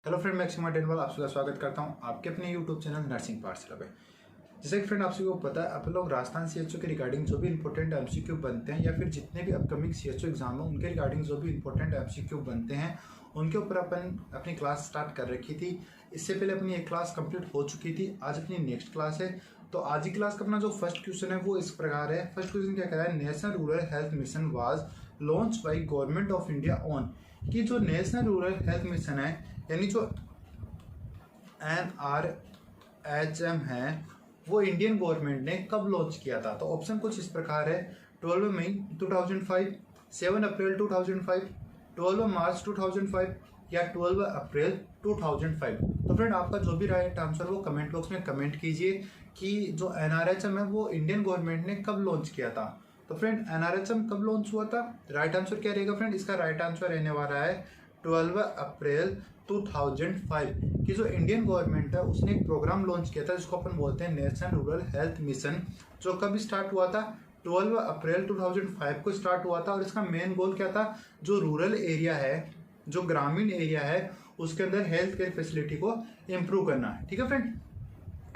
Hello friend, मैं अक्षय डेनवाल आप सबका स्वागत करता हूं आपके अपने यूट्यूब चैनल नर्सिंग पाठशाला पे। जैसे कि फ्रेंड आप सभी को पता है, आप लोग राजस्थान सीएचओ के रिगार्डिंग जो भी इंपॉर्टेंट एमसीक्यू बनते हैं या फिर जितने भी अपकमिंग सीएचओ एग्जाम है उनके रिगार्डिंग जो भी इंपॉर्टेंट एमसीक्यू बनते हैं उनके ऊपर अपन अपनी क्लास स्टार्ट कर रखी थी। इससे पहले अपनी एक क्लास कंप्लीट हो चुकी थी, आज अपनी नेक्स्ट क्लास है। तो आज की क्लास का अपना जो फर्स्ट क्वेश्चन है वो इस प्रकार है। फर्स्ट क्वेश्चन क्या कह रहा है, national rural health mission was launch by government of India on. कि जो नेशनल रूरल हेल्थ मिशन है यानी जो NRHM है वो इंडियन गवर्नमेंट ने कब लॉन्च किया था। तो ऑप्शन कुछ इस प्रकार है, 12 मई 2005, 7 अप्रैल 2005, 12 मार्च 2005 या 12 अप्रैल 2005। तो फ्रेंड आपका जो भी राइट आंसर वो कमेंट बॉक्स में कमेंट कीजिए कि जो NRHM है वो इंडियन गवर्नमेंट ने कब लॉन्च किया था। तो फ्रेंड NRHM कब लॉन्च हुआ था, राइट आंसर क्या रहेगा फ्रेंड, इसका राइट आंसर रहने वाला है 12 अप्रैल 2005 कि जो इंडियन गवर्नमेंट है उसने एक प्रोग्राम लॉन्च किया था जिसको अपन बोलते हैं नेशनल रूरल हेल्थ मिशन, जो कब स्टार्ट हुआ था 12 अप्रैल 2005 को स्टार्ट हुआ था। और इसका मेन गोल क्या था, जो रूरल एरिया है, जो ग्रामीण एरिया है उसके अंदर हेल्थ केयर फैसिलिटी को इम्प्रूव करना है। ठीक है फ्रेंड,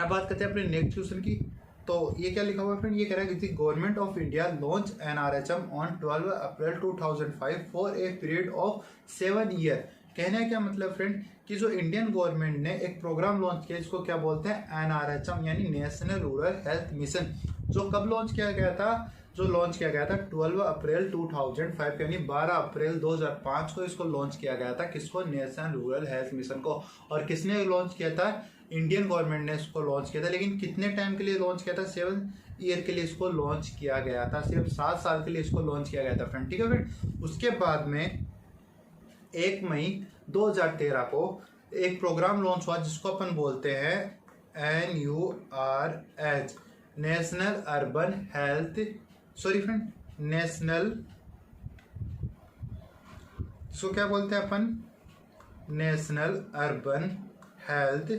अब बात करते हैं अपने नेक्स्ट क्वेश्चन की। तो ये क्या लिखा हुआ है फ्रेंड, ये कह रहा है कि government of India launch NRHM on 12 April 2005 for a period of 7 year. कहने का क्या मतलब फ्रेंड कि जो इंडियन गवर्नमेंट ने एक प्रोग्राम लॉन्च किया जिसको क्या बोलते हैं NRHM यानी नेशनल रूरल हेल्थ मिशन, जो कब लॉन्च किया गया था, जो लॉन्च किया गया था 12 अप्रैल 2005 यानी 12 अप्रैल 2005 को इसको लॉन्च किया गया था। किसको, नेशनल रूरल हेल्थ मिशन को। और किसने लॉन्च किया था, इंडियन गवर्नमेंट ने इसको लॉन्च किया था। लेकिन कितने टाइम के लिए लॉन्च किया था, 7 ईयर के लिए इसको लॉन्च किया गया था, सिर्फ 7 साल के लिए इसको लॉन्च किया गया था फ्रेंड। ठीक है फ्रेंड, उसके बाद में 1 मई 2013 को एक प्रोग्राम लॉन्च हुआ जिसको अपन बोलते हैं NURH national urban health national, इसको क्या बोलते हैं अपन, national urban health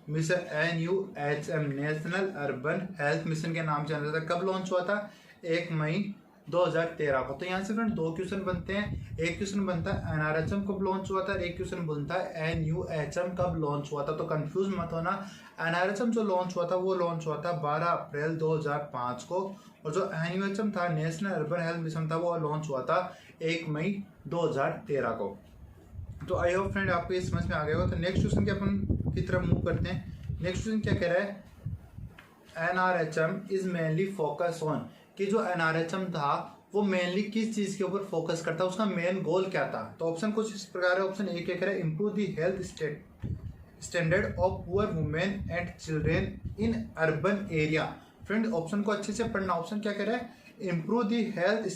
mission NUHM national urban health mission के नाम से जाना जाता है। कब लॉन्च हुआ था, 1 मई 2013 को। तो यहाँ से फ्रेंड 2 क्वेश्चन बनते हैं। एक क्वेश्चन बनता है NRHM कब लॉन्च हुआ था, एक क्वेश्चन बनता है NUHM कब लॉन्च हुआ था। तो कंफ्यूज मत होना, NRHM जो लॉन्च हुआ था वो लॉन्च हुआ था 12 अप्रैल 2005 को, और जो NUHM था नेशनल अर्बन हेल्थ मिशन था वो लॉन्च हुआ था 1 मई 2013 को। तो आई होप फ्रेंड आपको ये समझ में आ गया होगा। तो नेक्स्ट क्वेश्चन के अपन की तरफ मूव करते हैं। नेक्स्ट क्वेश्चन क्या कह रहा है, NRHM is mainly focus on, कि जो NRHM था वो मेनली किस चीज के ऊपर फोकस करता है, उसका मेन गोल क्या था। तो ऑप्शन कुछ इस प्रकार है। ऑप्शन ए क्या कह रहा है, improve the health standard of poor women and children in urban area. Friend option को अच्छे से पढ़ना। ऑप्शन क्या कह रहा है, improve the health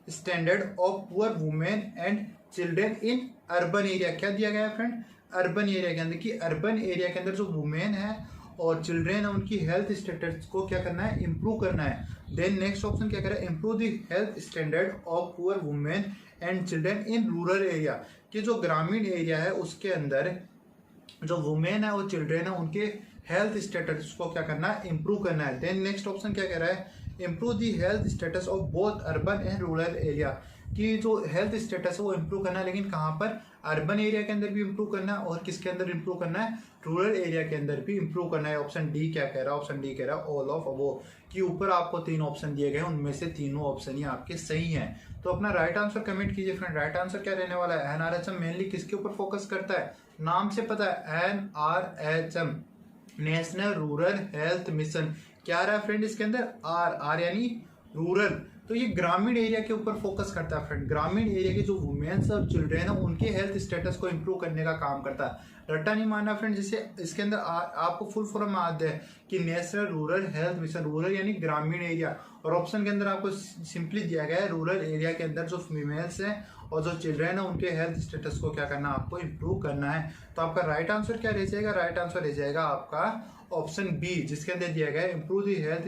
standard of poor women and children in urban area. क्या दिया गया है फ्रेंड, अर्बन एरिया के अंदर, कि अर्बन एरिया के अंदर जो वुमेन है और चिल्ड्रेन है उनकी हेल्थ स्टेटस को क्या करना है, इंप्रूव करना है। देन नेक्स्ट ऑप्शन क्या करें, improve the health standard of poor women and children in rural area, कि जो ग्रामीण एरिया है उसके अंदर जो वुमेन है और चिल्ड्रेन है उनके हेल्थ स्टेटस को क्या करना है, इंप्रूव करना है। देन नेक्स्ट ऑप्शन क्या कह रहा है, improve the health status of both urban and rural area, कि जो हेल्थ स्टेटस है वो इंप्रूव करना है, लेकिन कहाँ पर, अर्बन एरिया के अंदर भी इंप्रूव करना है और किसके अंदर इंप्रूव करना है, रूरल एरिया के अंदर भी इंप्रूव करना है। ऑप्शन डी क्या कह रहा है, ऑप्शन डी कह रहा है ऑल ऑफ अबोव, कि ऊपर आपको 3 ऑप्शन दिए गए हैं उनमें से तीनों ऑप्शन ही आपके सही हैं। तो अपना राइट आंसर कमेंट कीजिए फ्रेंड। राइट आंसर क्या रहने वाला है, NRHM मेनली किसके ऊपर फोकस करता है, नाम से पता है NRHM national rural health mission. क्या रहा है फ्रेंड इसके अंदर, आर यानी रूरल, तो ये ग्रामीण एरिया के ऊपर फोकस करता है फ्रेंड। ग्रामीण एरिया के जो वुमेन्स और चिल्ड्रेन है उनके हेल्थ स्टेटस को इंप्रूव करने का काम करता है। रट्टा नहीं मानना फ्रेंड, जिससे इसके अंदर आपको फुल फॉर्म याद है कि national rural health mission, rural यानी ग्रामीण एरिया, और ऑप्शन के अंदर आपको सिंपली दिया गया है रूरल एरिया के अंदर जो फीमेल्स हैं और जो चिल्ड्रेन है उनके हेल्थ स्टेटस को क्या करना है, आपको इंप्रूव करना है। तो आपका राइट आंसर क्या रह जाएगा, राइट आंसर रह जाएगा आपका ऑप्शन बी, जिसके अंदर दिया गया है improve the health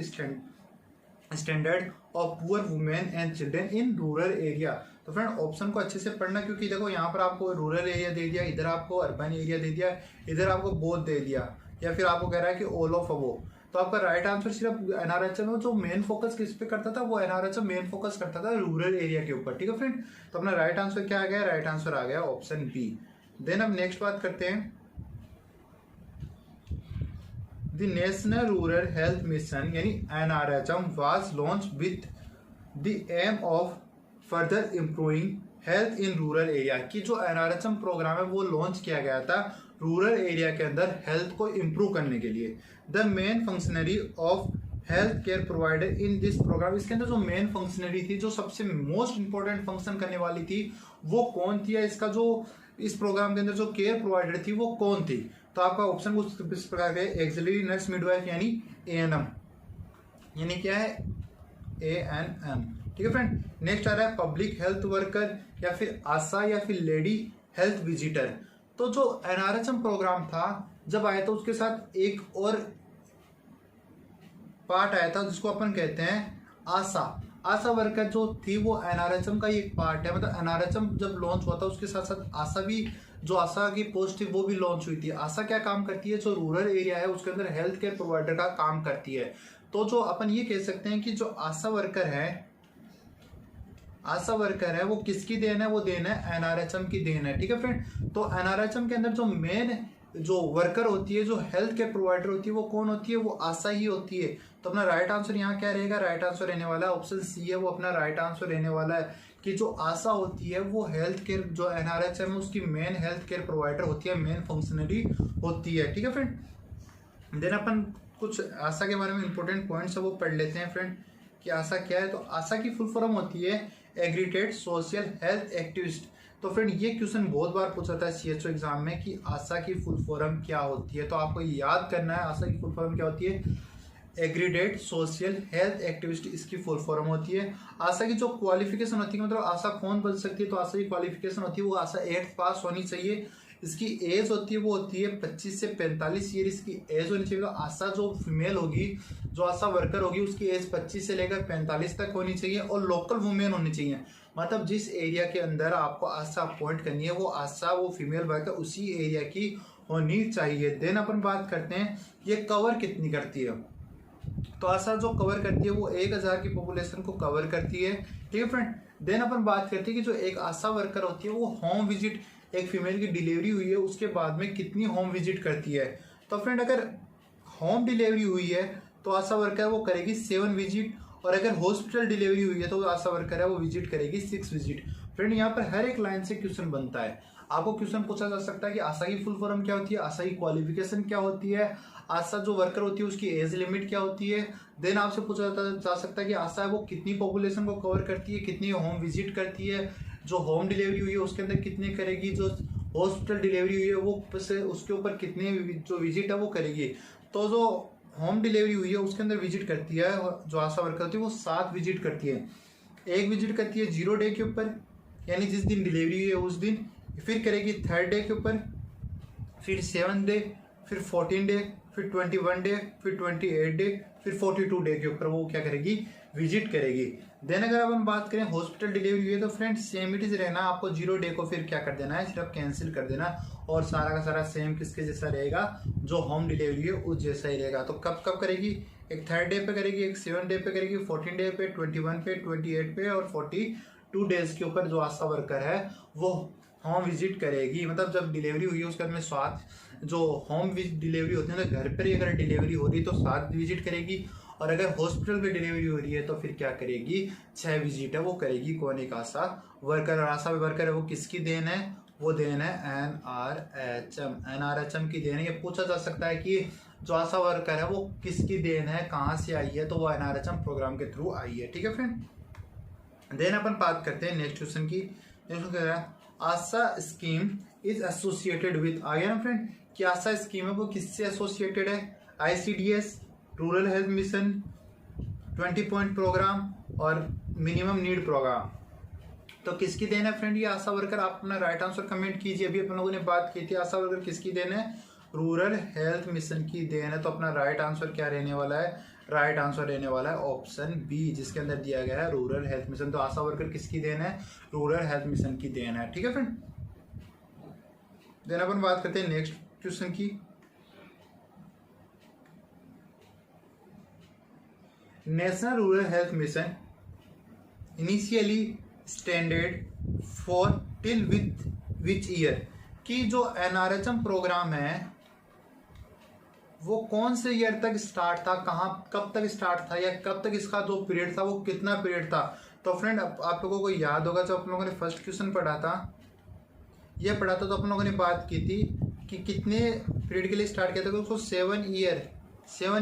standard of poor women and children in rural area. तो फ्रेंड ऑप्शन को अच्छे से पढ़ना, क्योंकि देखो यहाँ पर आपको रूरल एरिया दे दिया, इधर आपको अर्बन एरिया दे दिया, इधर आपको बोथ दे दिया, या फिर आपको कह रहा है कि ऑल ऑफ अबोव। तो आपका राइट आंसर सिर्फ NRHM जो मेन फोकस किस पे करता था, वो NRHM मेन फोकस करता था रूरल एरिया के ऊपर। ठीक है फ्रेंड, तो अपना राइट आंसर क्या आ गया, राइट आंसर आ गया ऑप्शन बी। देन अब नेक्स्ट बात करते हैं, the national rural health mission यानी NRHM was launch with the aim of further improving health in rural area. की जो NRHM प्रोग्राम है वो लॉन्च किया गया था रूरल एरिया के अंदर हेल्थ को इम्प्रूव करने के लिए। The main functionary of health care provider in this program, इसके अंदर जो मेन फंक्शनरी थी, जो सबसे मोस्ट इंपॉर्टेंट फंक्शन करने वाली थी, वो कौन थी, या इसका जो इस प्रोग्राम के अंदर जो केयर प्रोवाइडर थी वो कौन थी। तो आपका ऑप्शन कुछ इस प्रकार का है, एक्सिलरी नर्स मिडवाइफ यानी ANM, यानी क्या है ANM। ठीक है फ्रेंड। नेक्स्ट आ रहा है पब्लिक हेल्थ वर्कर या फिर आशा या फिर लेडी हेल्थ विजिटर। तो जो NRHM प्रोग्राम था जब आया था उसके साथ एक और पार्ट आया था जिसको अपन कहते हैं आशा। आशा वर्कर जो थी वो NRHM का ही एक पार्ट है। मतलब NRHM जब लॉन्च हुआ था उसके साथ साथ आशा भी, जो आशा की पोस्ट थी वो भी लॉन्च हुई थी। आशा क्या काम करती है, जो रूरल एरिया है उसके अंदर हेल्थ केयर प्रोवाइडर का काम करती है। तो जो अपन ये कह सकते हैं कि जो आशा वर्कर है वो किसकी देन है, वो देन है NRHM की देन है। ठीक है फ्रेंड। तो NRHM के अंदर जो मेन जो वर्कर होती है, जो हेल्थ केयर प्रोवाइडर होती है, वो कौन होती है, वो आशा ही होती है। तो अपना राइट आंसर यहाँ क्या रहेगा, राइट आंसर रहने वाला है ऑप्शन सी है, वो अपना राइट आंसर रहने वाला है कि जो आशा होती है वो हेल्थ केयर, जो NRHM है उसकी मेन हेल्थ केयर प्रोवाइडर होती है, मेन फंक्शनरी होती है। ठीक है फ्रेंड। देन अपन कुछ आशा के बारे में इंपॉर्टेंट पॉइंट्स है वो पढ़ लेते हैं फ्रेंड कि आशा क्या है। तो आशा की फुल फॉर्म होती है एग्रीगेटेड सोशल हेल्थ एक्टिविस्ट। तो फ्रेंड ये क्वेश्चन बहुत बार पूछा था CHO एग्जाम में कि आशा की फुल फॉर्म क्या होती है। तो आपको याद करना है आशा की फुल फॉर्म क्या होती है, एग्रीगेटेड सोशल हेल्थ एक्टिविस्ट इसकी फुल फॉर्म होती है। आशा की जो क्वालिफिकेशन होती है, मतलब आशा कौन बन सकती है, तो आशा की क्वालिफिकेशन होती है वो आशा 8th पास होनी चाहिए। इसकी एज होती है वो होती है 25 से 45 ईयर इसकी एज होनी चाहिए। तो आशा जो फीमेल होगी, जो आशा वर्कर होगी, उसकी एज 25 से लेकर 45 तक होनी चाहिए और लोकल वुमेन होनी चाहिए। मतलब जिस एरिया के अंदर आपको आशा अपॉइंट करनी है वो आशा, वो फीमेल वर्कर उसी एरिया की होनी चाहिए। देन अपन बात करते हैं ये कवर कितनी करती है। तो आशा जो कवर करती है वो 1000 की पॉपुलेशन को कवर करती है। ठीक है फ्रेंड। देन अपन बात करते हैं कि जो एक आशा वर्कर होती है वो होम विजिट, एक फीमेल की डिलीवरी हुई है उसके बाद में कितनी होम विजिट करती है। तो फ्रेंड अगर होम डिलीवरी हुई है तो आशा वर्कर वो करेगी 7 विजिट, और अगर हॉस्पिटल डिलीवरी हुई है तो आशा वर्कर है वो विजिट करेगी 6 विजिट। फ्रेंड यहाँ पर हर एक लाइन से क्वेश्चन बनता है। आपको क्वेश्चन पूछा जा सकता है कि आशा की फुल फॉर्म क्या होती है, आशा की क्वालिफिकेशन क्या होती है, आशा जो वर्कर होती है उसकी एज लिमिट क्या होती है। देन आपसे पूछा जा सकता है कि आशा है वो कितनी पॉपुलेशन को कवर करती है, कितनी होम विजिट करती है, जो होम डिलीवरी हुई है उसके अंदर कितने करेगी, जो हॉस्पिटल डिलीवरी हुई है वो उसके ऊपर कितने जो विजिट है वो करेगी। तो जो होम डिलीवरी हुई है उसके अंदर विजिट करती है जो आशा वर्कर होती है वो 7 विजिट करती है। एक विजिट करती है 0 डे के ऊपर, यानी जिस दिन डिलीवरी हुई है उस दिन, फिर करेगी 3rd डे के ऊपर, फिर 7th डे, फिर 14 डे, फिर 21 डे, फिर 28 डे, फिर 42 डे के ऊपर वो क्या करेगी, विजिट करेगी। देन अगर अपन बात करें हॉस्पिटल डिलीवरी हुई है तो फ्रेंड सेम इट इज रहना, आपको 0 डे को फिर क्या कर देना है, सिर्फ कैंसिल कर देना, और सारा का सारा सेम किसके जैसा रहेगा, जो होम डिलीवरी है उस जैसा ही रहेगा। तो कब कब करेगी, एक 3rd डे पे करेगी, एक 7th डे पे करेगी, 14 डे पे, 21 पे, 28 पे और 42 डेज के ऊपर जो आशा वर्कर है वो होम विजिट करेगी। मतलब जब डिलीवरी हुई है उसके बाद में 7 जो होम डिलीवरी होती है तो घर पर ही अगर डिलीवरी हो रही है तो 7 विजिट करेगी, और अगर हॉस्पिटल में डिलीवरी हो रही है तो फिर क्या करेगी, 6 विजिट है वो करेगी। कौन, एक आशा वर्कर, और आशा वर्कर है वो किसकी देन है, वो देन है NRHM की देन है। ये पूछा जा सकता है कि जो आशा वर्कर है वो किसकी देन है, कहाँ से आई है, तो वो NRHM प्रोग्राम के थ्रू आई है। ठीक है फ्रेंड। देन अपन बात करते हैं नेक्स्ट क्वेश्चन की। नेक्स्ट कह रहा है आशा स्कीम इज एसोसिएटेड विद, आ गया ना फ्रेंड, कि आशा स्कीम है वो किससे एसोसिएटेड है, ICDS, rural health mission, 20 point program और मिनिमम नीड प्रोग्राम। तो किसकी देन है फ्रेंड ये आशा वर्कर, आप अपना राइट आंसर कमेंट कीजिए। अभी अपन लोगों ने बात की थी आशा वर्कर किसकी देन है, रूरल हेल्थ मिशन की देन है। तो अपना राइट आंसर क्या रहने वाला है, राइट आंसर रहने वाला है ऑप्शन बी, जिसके अंदर दिया गया है रूरल हेल्थ मिशन। तो आशा वर्कर किसकी देन है, रूरल हेल्थ मिशन की देन है। ठीक है फ्रेंड। देन अपन बात करते हैं नेक्स्ट क्वेश्चन की। National rural health mission initially standard for till with which year, कि जो NRHM प्रोग्राम है वो कौन से ईयर तक स्टार्ट था, कहाँ कब तक स्टार्ट था, या कब तक इसका जो पीरियड था वो कितना पीरियड था। तो फ्रेंड आप लोगों को याद होगा जब आप लोगों ने फर्स्ट क्वेश्चन पढ़ा था, ये पढ़ा था, तो अपन लोगों ने बात की थी कि कितने पीरियड के लिए स्टार्ट किया था, तो उसको 7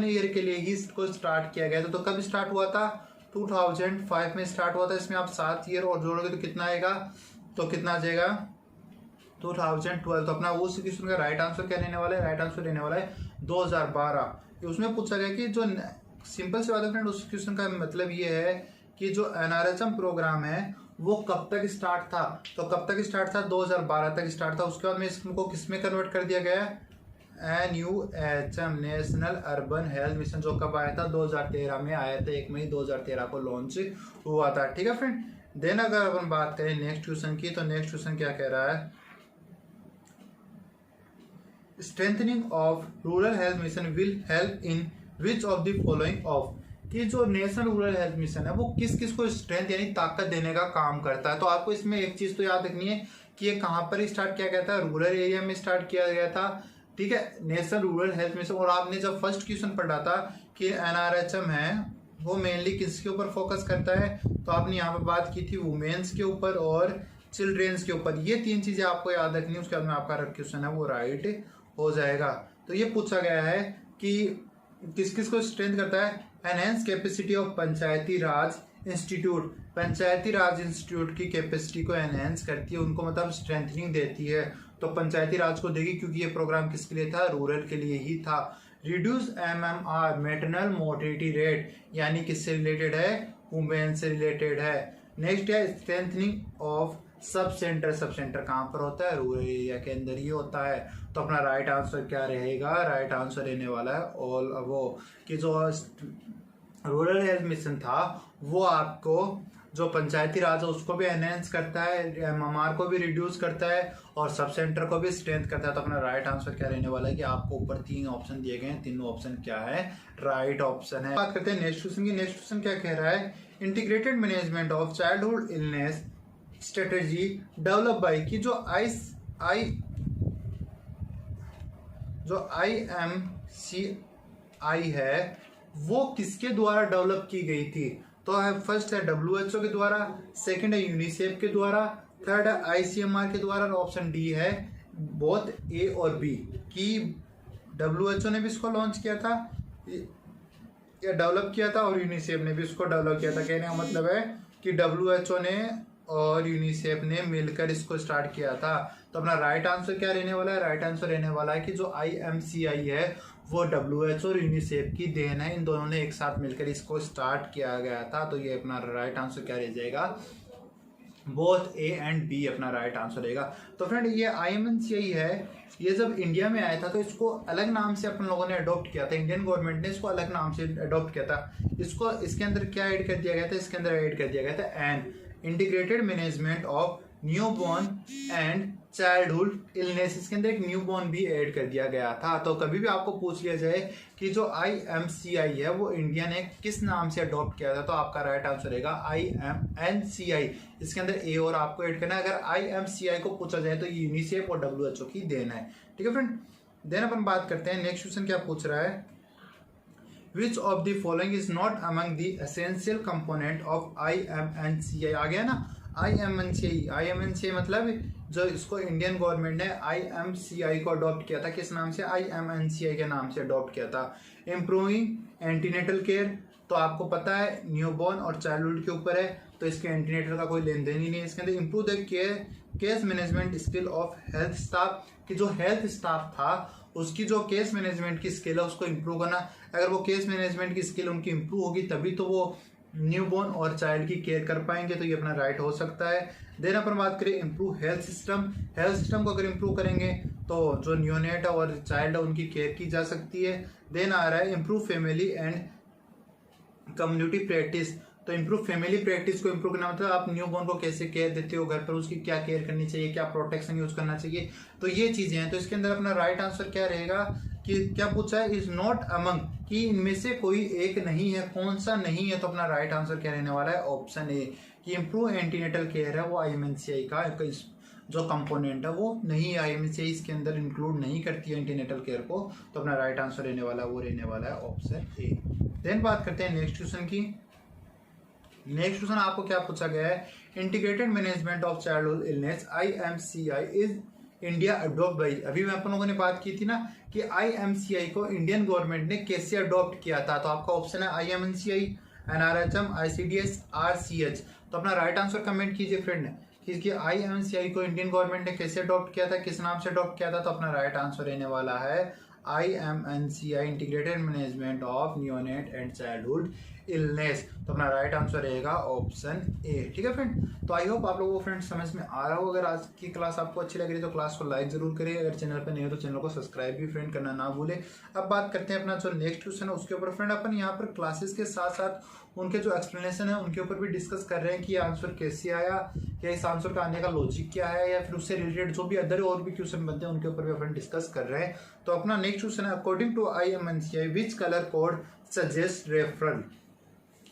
ईयर के लिए ही इसको स्टार्ट किया गया था। तो कब स्टार्ट हुआ था, 2005 में स्टार्ट हुआ था। इसमें आप 7 ईयर और जोड़ोगे तो कितना आएगा, तो कितना आ जाएगा 2012। तो अपना उस क्वेश्चन का राइट आंसर क्या लेने वाला है, राइट आंसर लेने वाला है 2012। उसमें पूछा गया कि जो सिंपल सी बात है फ्रेंड, उस क्वेश्चन का मतलब ये है कि जो NRHM प्रोग्राम है वो कब तक स्टार्ट था, तो कब तक स्टार्ट था, 2012 तक स्टार्ट था। उसके बाद में इसको किस में कन्वर्ट कर दिया गया है, NUHM national urban health mission, जो कब आया था 2013 में आया था, 1 मई 2013 को लॉन्च हुआ था। ठीक है फ्रेंड। देन अगर अपन बात करें नेक्स्ट क्वेश्चन की, तो नेक्स्ट क्वेश्चन क्या कह रहा है, strengthening of rural health mission will help in which of the following of, कि जो नेशनल रूरल हेल्थ मिशन है वो किस किस को स्ट्रेंथ यानी ताकत देने का काम करता है। तो आपको इसमें एक चीज तो याद रखनी है कि ये कहाँ पर स्टार्ट किया गया था, रूरल एरिया में स्टार्ट किया गया था। ठीक है, नेशनल रूरल हेल्थ मिशन। और आपने जब फर्स्ट क्वेश्चन पढ़ा था कि NRHM है वो मेनली किसके ऊपर फोकस करता है, तो आपने यहाँ पर बात की थी वुमेन्स के ऊपर और चिल्ड्रेन्स के ऊपर। ये 3 चीजें आपको याद रखनी है, उसके बाद में आपका क्वेश्चन है वो राइट हो जाएगा। तो ये पूछा गया है कि किस किस को स्ट्रेंथ करता है, enhance capacity of Panchayati Raj institute, Panchayati Raj institute की कैपेसिटी को एनहेंस करती है, उनको मतलब स्ट्रेंथनिंग देती है। तो पंचायती राज को देगी क्योंकि ये प्रोग्राम किसके लिए था, रूरल के लिए ही था। Reduce MMR maternal mortality rate, यानी किससे रिलेटेड है, वुमेन से रिलेटेड है। नेक्स्ट है स्ट्रेंथनिंग ऑफ सब सेंटर कहाँ पर होता है, रूरल एरिया के अंदर ही होता है। तो अपना राइट आंसर क्या रहेगा, राइट आंसर रहने वाला है ऑल वो, कि जो रूरल हेल्थ मिशन था वो आपको जो पंचायती राज है उसको भी एनहेंस करता है, MMR को भी रिड्यूस करता है और सब सेंटर को भी स्ट्रेंथ करता है। तो अपना राइट आंसर क्या रहने वाला है कि आपको ऊपर 3 ऑप्शन दिए गए हैं, तीनों ऑप्शन क्या है, राइट ऑप्शन है। बात करते हैं नेक्स्ट क्वेश्चन की। नेक्स्ट क्वेश्चन क्या कह रहा है, integrated management of childhood illness strategy develop by, की जो IMCI है वो किसके द्वारा डेवलप की गई थी। तो है फर्स्ट है WHO के द्वारा, सेकंड है यूनिसेफ के द्वारा, थर्ड है ICMR के द्वारा, और ऑप्शन डी है बोथ A और B, कि WHO ने भी इसको लॉन्च किया था या डेवलप किया था और यूनिसेफ ने भी इसको डेवलप किया था। कहने का मतलब है कि WHO ने और यूनिसेफ ने मिलकर इसको स्टार्ट किया था। तो अपना राइट आंसर क्या रहने वाला है, राइट आंसर रहने वाला है कि जो IMCI है वो WHO और यूनिसेफ की देन है, इन दोनों ने एक साथ मिलकर इसको स्टार्ट किया गया था। तो ये अपना राइट आंसर क्या रह जाएगा, बोथ A एंड B अपना राइट आंसर रहेगा। तो फ्रेंड ये IMCI है, ये जब इंडिया में आया था तो इसको अलग नाम से अपन लोगों ने अडॉप्ट किया था, इंडियन गवर्नमेंट ने इसको अलग नाम से अडॉप्ट किया था। इसको इसके अंदर क्या ऐड कर दिया गया था, इसके अंदर ऐड कर दिया गया था an integrated management of newborn and childhood illness, इसके अंदर एक न्यूबॉर्न भी ऐड कर दिया गया था। तो कभी भी आपको पूछ लिया जाए कि जो IMCI है वो इंडिया ने किस नाम से अडॉप्ट किया था, तो आपका राइट आंसर रहेगा IMNCI, इसके अंदर A और आपको ऐड करना है। अगर IMCI को पूछा जाए तो यूनिसेफ और WHO की देन है। ठीक है फ्रेंड। देन अपन बात करते हैं नेक्स्ट क्वेश्चन क्या पूछ रहा है, Which of the following is not among the essential component of IMNCI, आ गया ना IMNCI मतलब जो इसको इंडियन गवर्नमेंट ने IMCI को अडॉप्ट किया था, किस नाम से, IMNCI के नाम से अडॉप्ट किया था। इम्प्रूविंग एंटीनेटल केयर, तो आपको पता है न्यूबॉर्न और चाइल्डहुड के ऊपर है, तो इसके एंटीनेटल का कोई लेन देन ही नहीं है। इसके अंदर improve the case management skill of health staff, कि जो हेल्थ स्टाफ था उसकी जो केस मैनेजमेंट की स्किल है उसको इम्प्रूव करना। अगर वो केस मैनेजमेंट की स्किल उनकी इम्प्रूव होगी तभी तो वो न्यूबॉर्न और चाइल्ड की केयर कर पाएंगे, तो ये अपना राइट हो सकता है। देन अपन बात करें इम्प्रूव हेल्थ सिस्टम को अगर इम्प्रूव करेंगे तो जो न्यूनेट और चाइल्ड है उनकी केयर की जा सकती है। देन आ रहा है improve family and community practice, तो इम्प्रूव फैमिली प्रैक्टिस को इम्प्रूव करना मतलब आप न्यूबॉर्न को कैसे केयर देते हो घर पर, उसकी क्या केयर करनी चाहिए, क्या प्रोटेक्शन यूज करना चाहिए, तो ये चीजें हैं। तो इसके अंदर अपना राइट आंसर क्या रहेगा कि क्या पूछा है, इज नॉट अमंग, कि इनमें से कोई एक नहीं है, कौन सा नहीं है। तो अपना राइट आंसर क्या रहने वाला है, ऑप्शन ए, कि इम्प्रूव एंटीनेटल केयर है वो IMNCI का जो कंपोनेंट है वो नहीं, IMCI इसके अंदर इंक्लूड नहीं करती है एंटीनेटल केयर को। तो अपना राइट आंसर रहने वाला है वो रहने वाला है ऑप्शन ए। देन बात करते हैं नेक्स्ट क्वेश्चन की। नेक्स्ट क्वेश्चन आपको क्या पूछा गया है, integrated management of childhood illness IMCI is India adopt by. अभी मैं अपन लोगों ने बात की थी ना कि IMCI को इंडियन गवर्नमेंट ने कैसे अडॉप्ट किया था। तो आपका ऑप्शन है IMCI, NRHM, ICDS, RCH। तो अपना राइट आंसर कमेंट कीजिए फ्रेंड कि IMCI को इंडियन गवर्नमेंट ने कैसे अडॉप्ट किया था, किस नाम से अडॉप्ट किया था। तो अपना राइट आंसर रहने वाला है IMNCI, integrated management of neonate and childhood illness. तो अपना राइट आंसर रहेगा ऑप्शन ए। ठीक है फ्रेंड, तो आई होप आप लोगों को फ्रेंड समझ में आ रहा हो। अगर आज की क्लास आपको अच्छी लग रही है तो क्लास को लाइक जरूर करिए, अगर चैनल पर नहीं हो तो चैनल को सब्सक्राइब भी फ्रेंड करना ना भूले। अब बात करते हैं अपना जो नेक्स्ट क्वेश्चन है उसके ऊपर। फ्रेंड अपन यहाँ पर क्लासेस के साथ साथ उनके जो एक्सप्लेनेशन है उनके ऊपर भी डिस्कस कर रहे हैं कि ये आंसर कैसे आया, या इस आंसर का आने का लॉजिक क्या है, या फिर उससे रिलेटेड जो भी अदर और भी क्वेश्चन बनते हैं उनके ऊपर भी अपन डिस्कस कर रहे हैं। तो अपना नेक्स्ट क्वेश्चन है, according to IMNCI which colour code suggest referral.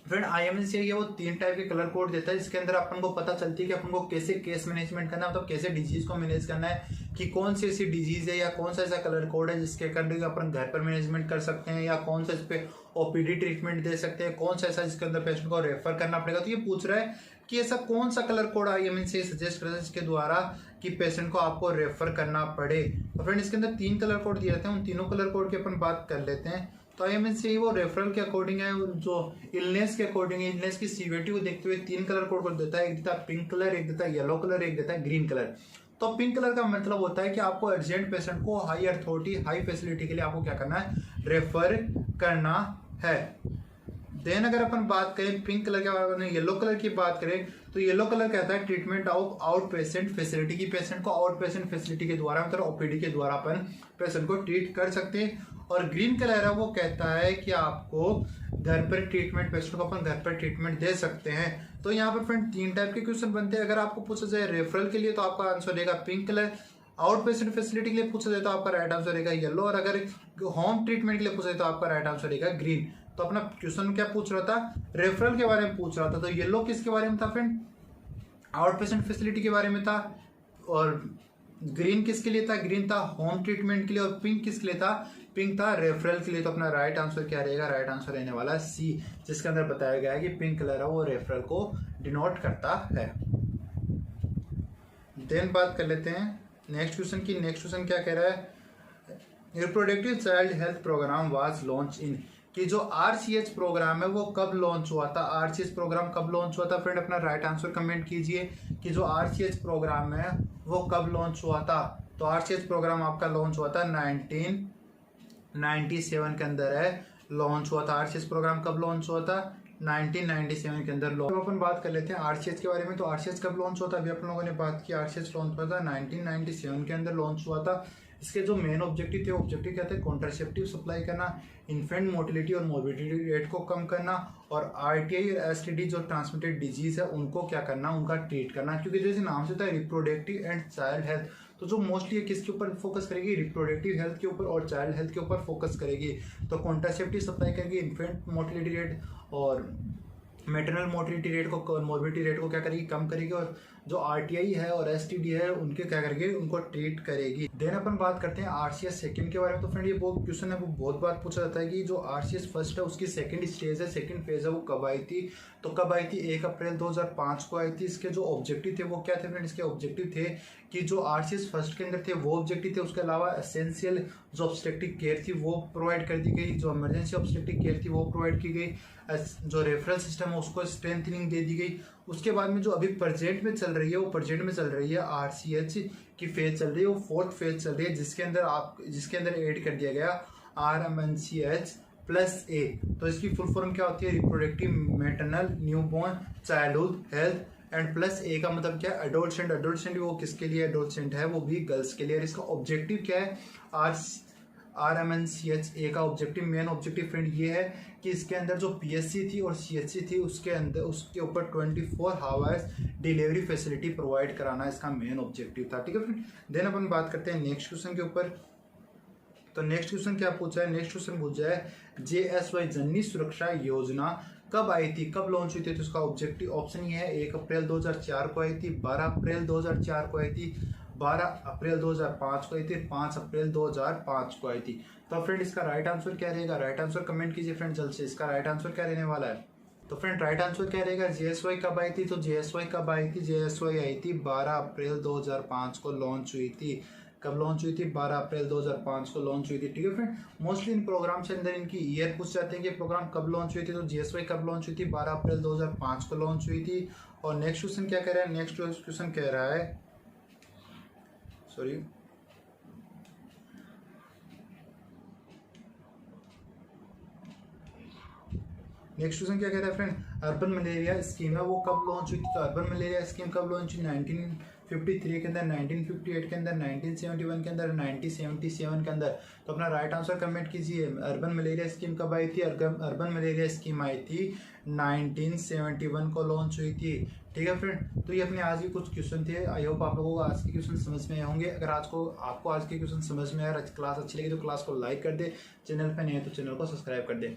Friend IMNCI है वो 3 टाइप के कलर कोड देता है, जिसके अंदर अपन को पता चलती है कि अपन को कैसे केस मैनेजमेंट करना है, मतलब कैसे डिजीज को मैनेज करना है, कि कौन सी ऐसी डिजीज है या कौन सा ऐसा कलर कोड है जिसके अंदर अपन घर पर मैनेजमेंट कर सकते हैं, या कौन सा इस पे OPD ट्रीटमेंट दे सकते हैं, कौन सा ऐसा जिसके अंदर पेशेंट को रेफर करना पड़ेगा। तो ये पूछ रहा है कि ऐसा कौन सा कलर कोड IMNCI सजेस्ट करता है जिसके द्वारा कि पेशेंट को आपको रेफर करना पड़े। तो फ्रेंड इसके अंदर 3 कलर कोड दिए जाते हैं, उन तीनों कलर कोड की अपन बात कर लेते हैं। तो IMNCI वो रेफरल के अकॉर्डिंग है, जो इलनेस के अकॉर्डिंग है, इलनेस की सीवियरिटी को देखते हुए 3 कलर कोड देता है। एक देता है पिंक कलर, एक देता है येलो कलर, एक देता है ग्रीन कलर। तो पिंक कलर का मतलब होता है कि आपको अर्जेंट पेशेंट को हाई अथॉरिटी हाई फैसिलिटी के लिए आपको क्या करना है, रेफर करना है। देन अगर अपन बात करें पिंक कलर के बारे में, येलो कलर की बात करें तो येलो कलर कहता है treatment of out patient facility, की पेशेंट को आउट पेशेंट फैसिलिटी के द्वारा मतलब OPD के द्वारा अपन पेशेंट को ट्रीट कर सकते हैं। और ग्रीन कलर है वो कहता है कि आपको घर पर ट्रीटमेंट, पेशेंट को अपन घर पर ट्रीटमेंट दे सकते हैं। तो यहाँ पर फ्रेंड 3 टाइप के क्वेश्चन बनते हैं। अगर आपको पूछा जाए रेफरल के लिए तो आपका आंसर रहेगा pink colour, out patient facility के लिए पूछा जाए तो आपका राइट आंसर रहेगा येलो, और अगर होम ट्रीटमेंट के लिए पूछा जाए तो आपका राइट आंसर रहेगा ग्रीन। तो अपना क्वेश्चन क्या पूछ रहा था, रेफरल के बारे में पूछ रहा था। तो येलो किसके बारे में था फ्रेंड, आउट पेशेंट फैसिलिटी के बारे में था। और ग्रीन किसके लिए था, ग्रीन था होम ट्रीटमेंट के लिए। और पिंक किसके लिए था, पिंक था रेफरल के लिए। तो अपना राइट आंसर क्या रहेगा, राइट आंसर रहने वाला सी, जिसके अंदर बताया गया है कि पिंक कलर है वो रेफरल को डिनोट करता है। देन बात कर लेते हैं नेक्स्ट क्वेश्चन की। नेक्स्ट क्वेश्चन क्या कह रहा है, reproductive child health program was launch in, कि जो RCH प्रोग्राम है वो कब लॉन्च हुआ था, RCH प्रोग्राम कब लॉन्च हुआ था। फ्रेंड अपना राइट आंसर कमेंट कीजिए कि जो RCH प्रोग्राम है वो कब लॉन्च हुआ था। तो RCH प्रोग्राम आपका लॉन्च हुआ था 1997 के अंदर है, लॉन्च हुआ था। RCH प्रोग्राम कब लॉन्च हुआ था, 1997 के अंदर। तो अपन बात कर लेते हैं RCH के बारे में। तो RCH कब लॉन्च हुआ था, अभी अपन लोगों ने बात की, RCH लॉन्च हुआ था 1997 के अंदर लॉन्च हुआ था। इसके जो मेन ऑब्जेक्टिव थे, ऑब्जेक्टिव क्या थे, कॉन्ट्रासेप्टिव सप्लाई करना, इन्फेंट मोर्टिलिटी और मोर्बिडिटी रेट को कम करना, और RTI और STD जो ट्रांसमिटेड डिजीज है उनको क्या करना, उनका ट्रीट करना। क्योंकि जैसे नाम से था रिप्रोडक्टिव एंड चाइल्ड हेल्थ, तो जो मोस्टली किसके ऊपर फोकस करेगी, रिप्रोडक्टिव हेल्थ के ऊपर और चाइल्ड हेल्थ के ऊपर फोकस करेगी। तो कॉन्ट्रासेप्टिव सप्लाई करेगी, इन्फेंट मोर्टिलिटी रेट और मेटरनल मोर्टिलिटी रेट को, मोर्बिडिटी रेट को क्या करेगी, कम करेगी, और जो RTI है और STD है उनके क्या करेगी, उनको ट्रीट करेगी। देन अपन बात करते हैं RCH सेकंड के बारे में। तो फ्रेंड ये बहुत क्वेश्चन है, वो बहुत बार पूछा जाता है कि जो RCH फर्स्ट है उसकी सेकंड स्टेज है, सेकंड फेज है, वो कब आई थी। तो कब आई थी, 1 अप्रैल 2005 को आई थी। इसके जो ऑब्जेक्टिव थे वो क्या थे फ्रेंड, इसके ऑब्जेक्टिव थे कि जो RCH फर्स्ट के अंदर थे वो ऑब्जेक्टिव थे, उसके अलावा एसेंशियल जो ऑब्स्टेट्रिक केयर थी वो प्रोवाइड कर दी गई, जो इमरजेंसी ऑब्स्टेट्रिक केयर थी वो प्रोवाइड की गई, जो रेफरल सिस्टम है उसको स्ट्रेंथनिंग दे दी गई। उसके बाद में जो अभी प्रेजेंट में चल रही है, वो प्रेजेंट में चल रही है RCH की फेज चल रही है, वो 4th फेज चल रही है, जिसके अंदर ऐड कर दिया गया RMNCH+A। तो इसकी फुल फॉर्म क्या होती है, reproductive maternal newborn childhood health and +A का मतलब क्या है, एडोलसेंट। एडोलसेंट वो किसके लिए एडोलसेंट है, वो भी गर्ल्स के लिए। और इसका ऑब्जेक्टिव क्या है, RMNCH+A का ऑब्जेक्टिव, मेन ऑब्जेक्टिव फ्रेंड ये है कि इसके अंदर जो PSC थी और CHC थी उसके अंदर उसके ऊपर 24 आवर्स डिलीवरी फैसिलिटी प्रोवाइड कराना इसका मेन ऑब्जेक्टिव था। ठीक है फ्रेंड। देन अपन बात करते हैं नेक्स्ट क्वेश्चन के ऊपर। तो नेक्स्ट क्वेश्चन क्या पूछा है, नेक्स्ट क्वेश्चन पूछा है JSY जननी सुरक्षा योजना कब आई थी, कब लॉन्च हुई थी, तो उसका ऑब्जेक्टिव ऑप्शन ये है 1 अप्रैल 2004 को आई थी, 12 अप्रैल 2004 को आई थी, 12 अप्रैल 2005 को आई थी, 5 अप्रैल 2005 को आई थी। तो फ्रेंड इसका राइट आंसर क्या रहेगा, राइट आंसर कमेंट कीजिए फ्रेंड जल्द से, इसका राइट आंसर क्या रहने वाला है। तो फ्रेंड राइट आंसर क्या रहेगा, JSY कब आई थी, तो JSY कब आई थी, JSY आई थी 12 अप्रैल 2005 को लॉन्च हुई थी। कब लॉन्च हुई थी, 12 अप्रैल 2005 को लॉन्च हुई थी। ठीक है फ्रेंड, मोस्टली इन प्रोग्राम के अंदर इनकी ईयर पूछ जाते हैं कि प्रोग्राम कब लॉन्च हुई थी, तो JSY कब लॉन्च हुई थी, 12 अप्रैल 2005 को लॉन्च हुई थी। और नेक्स्ट क्वेश्चन क्या कह रहा है, नेक्स्ट क्वेश्चन कह रहा है, सॉरी नेक्स्ट क्वेश्चन क्या कह रहा है फ्रेंड, अर्बन मलेरिया स्कीम है वो कब लॉन्च हुई थी, तो अर्बन मलेरिया स्कीम कब लॉन्च हुई, 1953 के अंदर, 1958 के अंदर, 1971 के अंदर, 1977 के अंदर। तो अपना राइट आंसर कमेंट कीजिए, अर्बन मलेरिया स्कीम कब आई थी, अर्बन मलेरिया स्कीम आई थी 1971 को लॉन्च हुई थी। ठीक है फ्रेंड, तो ये अपने आज के कुछ क्वेश्चन थे। आई होप आप लोगों को आज के क्वेश्चन समझ में आए होंगे। अगर आपको आज के क्वेश्चन समझ में आया, क्लास अच्छी लगी तो क्लास को लाइक कर दे, चैनल पर नहीं है तो चैनल को सब्सक्राइब कर दे।